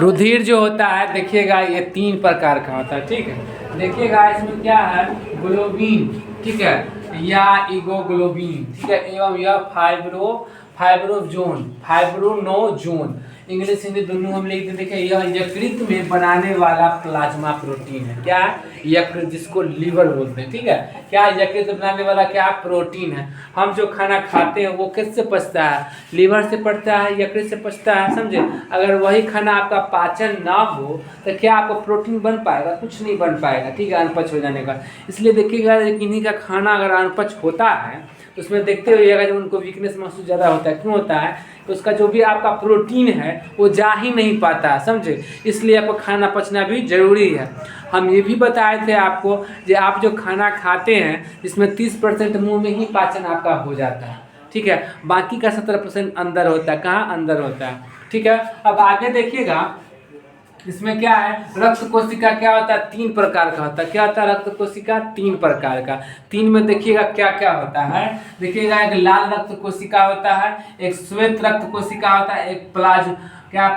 रुधिर जो होता है देखिएगा ये 3 प्रकार का होता है, ठीक है। देखिएगा इसमें क्या है, ग्लोबिन, ठीक है, या इगोग्लोबिन, ठीक है, एवं यह फाइब्रोनोजोन, इंग्लिश हिंदी दोनों हम लिखते देखिए। यह यकृत में बनाने वाला प्लाज्मा प्रोटीन है। क्या है? यकृत, जिसको लीवर बोलते हैं, ठीक है। क्या यकृत बनाने वाला क्या प्रोटीन है। हम जो खाना खाते हैं वो किससे पचता है, लीवर से पचता है, यकृत से पचता है, समझे। अगर वही खाना आपका पाचन ना हो तो क्या आपको प्रोटीन बन पाएगा, कुछ नहीं बन पाएगा, ठीक है, अनपच हो जाने का। इसलिए देखिएगा इन्हीं का खाना अगर अनपच होता है तो उसमें देखते हुए जब उनको वीकनेस महसूस ज़्यादा होता है, क्यों होता है, तो उसका जो भी आपका प्रोटीन है वो जा ही नहीं पाता, समझे। इसलिए आपको खाना पचना भी जरूरी है। हम ये भी बताए थे आपको कि आप जो खाना खाते हैं इसमें 30% मुंह में ही पाचन आपका हो जाता है, ठीक है, बाकी का 17% अंदर होता है। कहाँ अंदर होता है, ठीक है। अब आगे देखिएगा इसमें क्या है, रक्त कोशिका क्या होता है, 3 प्रकार का होता है। क्या होता है रक्त कोशिका, 3 प्रकार का। 3 में देखिएगा क्या क्या होता है। देखिएगा एक लाल रक्त कोशिका होता है, एक श्वेत रक्त कोशिका होता है, एक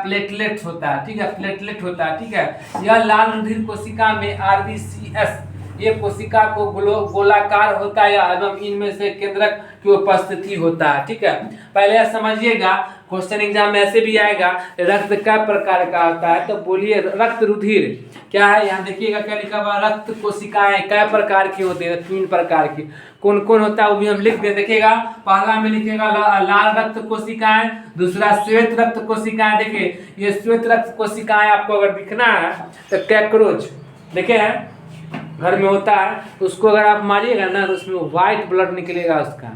प्लेटलेट होता है, ठीक है, प्लेटलेट होता है, ठीक है। यह लाल रुधिर कोशिका में RBCS ये कोशिका को गोलाकार होता है एवं इनमें से केंद्रक की उपस्थिति होता है, ठीक है। पहले समझिएगा, क्वेश्चन एग्जाम में ऐसे भी आएगा, रक्त कै प्रकार का होता है, तो बोलिए रक्त रुधिर क्या है। यहाँ देखिएगा क्या लिखा हुआ, रक्त कोशिकाएं कै प्रकार की होती है, 3 प्रकार की। कौन कौन होता है वो भी हम लिख दे। देखिएगा पहला में लिखिएगा लाल रक्त कोशिकाएं, दूसरा श्वेत रक्त कोशिकाएं। देखिए ये श्वेत रक्त कोशिकाएं आपको अगर दिखना है तो कैक्रोच देखे हैं घर में होता है, तो उसको अगर आप मारिएगा ना तो उसमें व्हाइट ब्लड निकलेगा उसका।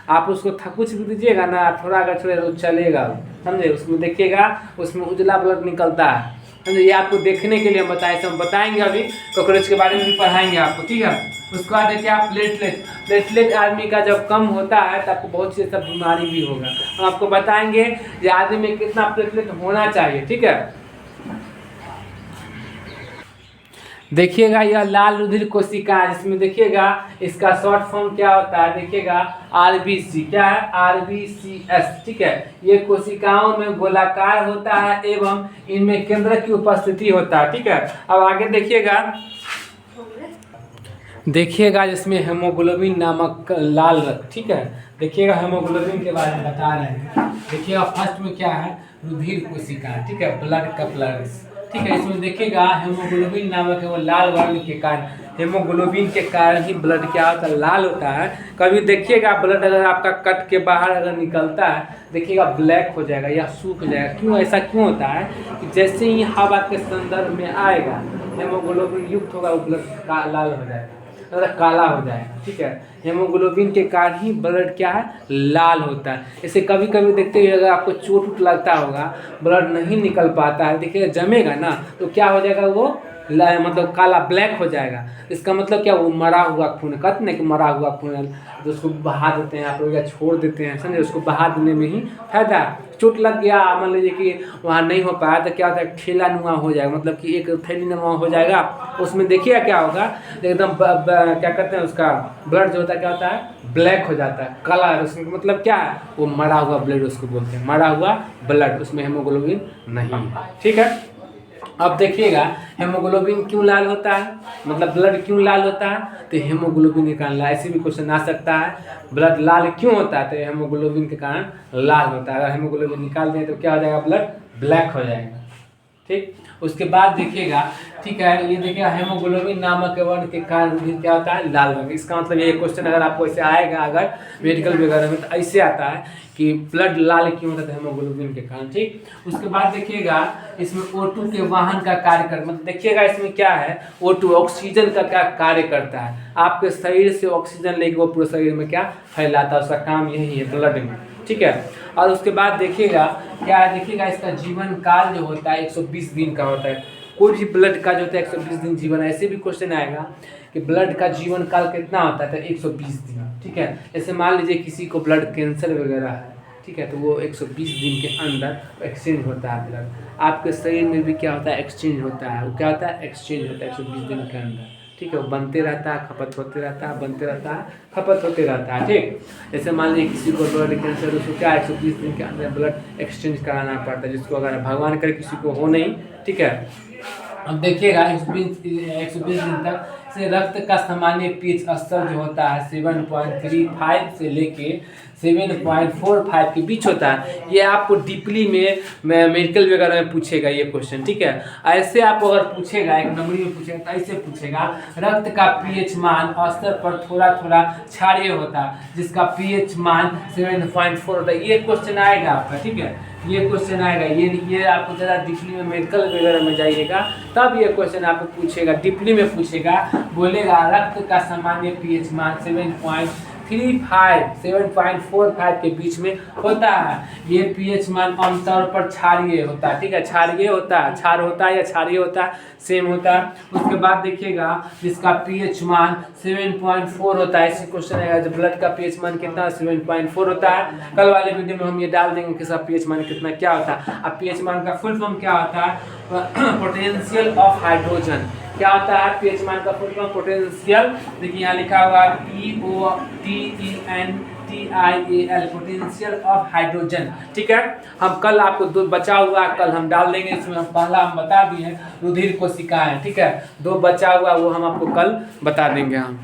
आप उसको कुछ भी दीजिएगा ना, थोड़ा अगर छोड़े तो चलेगा, समझे। उसमें देखिएगा उसमें उजला ब्लड निकलता है, समझे। ये आपको देखने के लिए बताएं, हम बताएंगे अभी, कॉकरोच के बारे में भी पढ़ाएंगे आपको, ठीक है। उसके बाद देखिए आप प्लेटलेट आदमी का जब कम होता है तो आपको बहुत सी सब बीमारी भी होगा। हम आपको बताएंगे कि आदमी में कितना प्लेटलेट होना चाहिए, ठीक है। देखिएगा यह लाल रुधिर कोशिका है, जिसमें देखिएगा इसका शॉर्ट फॉर्म क्या होता है, देखिएगा RBC, क्या है RBCS, ठीक है। ये कोशिकाओं में गोलाकार होता है एवं इनमें केंद्र की उपस्थिति होता है, ठीक है। अब आगे देखिएगा जिसमें हेमोग्लोबिन नामक लाल रक्त, ठीक है। देखिएगा हेमोग्लोबिन के बारे में बता रहे हैं। देखिएगा फर्स्ट में क्या है, रुधिर कोशिका, ठीक है, ब्लड कैपिलरीज, ठीक है। इसमें देखिएगा हेमोग्लोबिन नामक है वो लाल वर्ण के कारण, हेमोग्लोबिन के कारण ही ब्लड क्या होता है, लाल होता है। कभी देखिएगा ब्लड अगर आपका कट के बाहर अगर निकलता है, देखिएगा ब्लैक हो जाएगा या सूख जाएगा। क्यों ऐसा क्यों होता है कि जैसे ही हवा के संदर्भ में आएगा हेमोग्लोबिन युक्त होगा, वो ब्लड लाल हो जाएगा, मतलब काला हो जाएगा, ठीक है। हेमोग्लोबिन के कारण ही ब्लड क्या है, लाल होता है। इसे कभी कभी देखते हुए अगर आपको चोट लगता होगा, ब्लड नहीं निकल पाता है, देखिएगा जमेगा ना तो क्या हो जाएगा, वो मतलब काला ब्लैक हो जाएगा। इसका मतलब क्या, वो मरा हुआ खून, कहते हैं कि मरा हुआ खून, तो उसको बहा देते हैं आप लोग या छोड़ देते हैं, समझे। उसको बहा देने में ही फायदा है। चोट लग गया, मान लीजिए कि वहाँ नहीं हो पाया तो क्या होता है, ठेला नुमा हो जाएगा, मतलब कि एक थैली नुमा हो जाएगा। उसमें देखिएगा क्या होगा, एकदम क्या कहते हैं उसका ब्लड जो होता है क्या होता है, ब्लैक हो जाता है, काला है। उसमें मतलब क्या है, वो मरा हुआ ब्लड उसको बोलते हैं, मरा हुआ ब्लड, उसमें हेमोग्लोबिन नहीं है, ठीक है। अब देखिएगा हेमोग्लोबिन क्यों लाल होता है, मतलब ब्लड क्यों लाल होता है, तो हेमोग्लोबिन के कारण। ऐसे भी क्वेश्चन आ सकता है, ब्लड लाल क्यों होता है, तो हेमोग्लोबिन के कारण लाल होता है। अगर हेमोग्लोबिन निकाल दें तो क्या हो जाएगा, ब्लड ब्लैक हो जाएगा, ठीक। उसके बाद देखिएगा, ठीक है, ये देखिएगा हेमोग्लोबिन नामक वर्ण के कारण भी क्या होता है, लाल रंग। इसका मतलब ये क्वेश्चन अगर आपको ऐसे आएगा अगर मेडिकल वगैरह में, तो ऐसे आता है कि ब्लड लाल क्यों होता है, हेमोग्लोबिन के कारण, ठीक। उसके बाद देखिएगा इसमें O2 के वाहन का कार्य कर, मतलब देखिएगा इसमें क्या है, O2 ऑक्सीजन का क्या कार्य करता है, आपके शरीर से ऑक्सीजन लेके वो पूरे शरीर में क्या फैलाता है, उसका काम यही है ब्लड में, ठीक है। और उसके बाद देखिएगा क्या है, देखिएगा इसका जीवन काल जो होता है 120 दिन का होता है। कोई भी ब्लड का जो होता है 120 दिन जीवन, ऐसे भी क्वेश्चन आएगा कि ब्लड का जीवन काल कितना होता है, तो 120 दिन, ठीक है। जैसे मान लीजिए किसी को ब्लड कैंसर वगैरह है, ठीक है, तो वो 120 दिन के अंदर एक्सचेंज होता है ब्लड। आपके शरीर में भी क्या होता है, एक्सचेंज होता है। वो क्या होता है, एक्सचेंज होता है 120 दिन के अंदर, ठीक है, वो बनते रहता है, खपत होते रहता है, बनते रहता है, खपत होते रहता है। ठीक, जैसे मान लीजिए किसी को ब्लड कैंसर, उसको क्या 120 दिन के अंदर ब्लड एक्सचेंज कराना पड़ता है, जिसको अगर भगवान करे किसी को हो नहीं, ठीक है। अब देखिएगा 120 दिन तक से रक्त का सामान्य पीएच स्तर जो होता है 7.35 से लेके 7.45 के बीच होता है। ये आपको डीपली में मेडिकल वगैरह में पूछेगा ये क्वेश्चन, ठीक है। ऐसे आपको अगर पूछेगा, एक नंबरी में पूछेगा तो ऐसे पूछेगा, रक्त का पीएच मान स्तर पर थोड़ा थोड़ा क्षारीय होता है, जिसका पीएच मान 7.4 होता है। ये क्वेश्चन आएगा आपका, ठीक है, ये क्वेश्चन आएगा। ये आपको ज़रा डीपली में मेडिकल वगैरह में जाइएगा तब ये क्वेश्चन आपको पूछेगा, डीपली में पूछेगा, बोलेगा रक्त का सामान्य पीएच मान 7.45 के बीच में होता है। ये पीएच मान आमतौर पर क्षारीय होता है, ठीक है, क्षारीय होता है, क्षार होता है या क्षारीय होता है, सेम होता है। उसके बाद देखिएगा जिसका पीएच मान 7.4 होता है, ऐसे क्वेश्चन आएगा जब ब्लड का पीएच मान कितना 7.4 होता है। कल वाले वीडियो में हम ये डाल देंगे कि सब पीएच मान कितना क्या होता है। अब पीएच मान का फुल फॉर्म क्या होता है, पोटेंशियल ऑफ हाइड्रोजन। क्या होता है पीएच मान का फुल फॉर्म, पोटेंशियल, देखिए यहाँ लिखा हुआ POTENTIAL, पोटेंशियल ऑफ हाइड्रोजन, ठीक है। हम कल आपको दो बचा हुआ कल हम डाल देंगे, इसमें हम पहला हम बता दिए रुधिर कोशिकाएं, ठीक है, दो बचा हुआ वो हम आपको कल बता देंगे हम।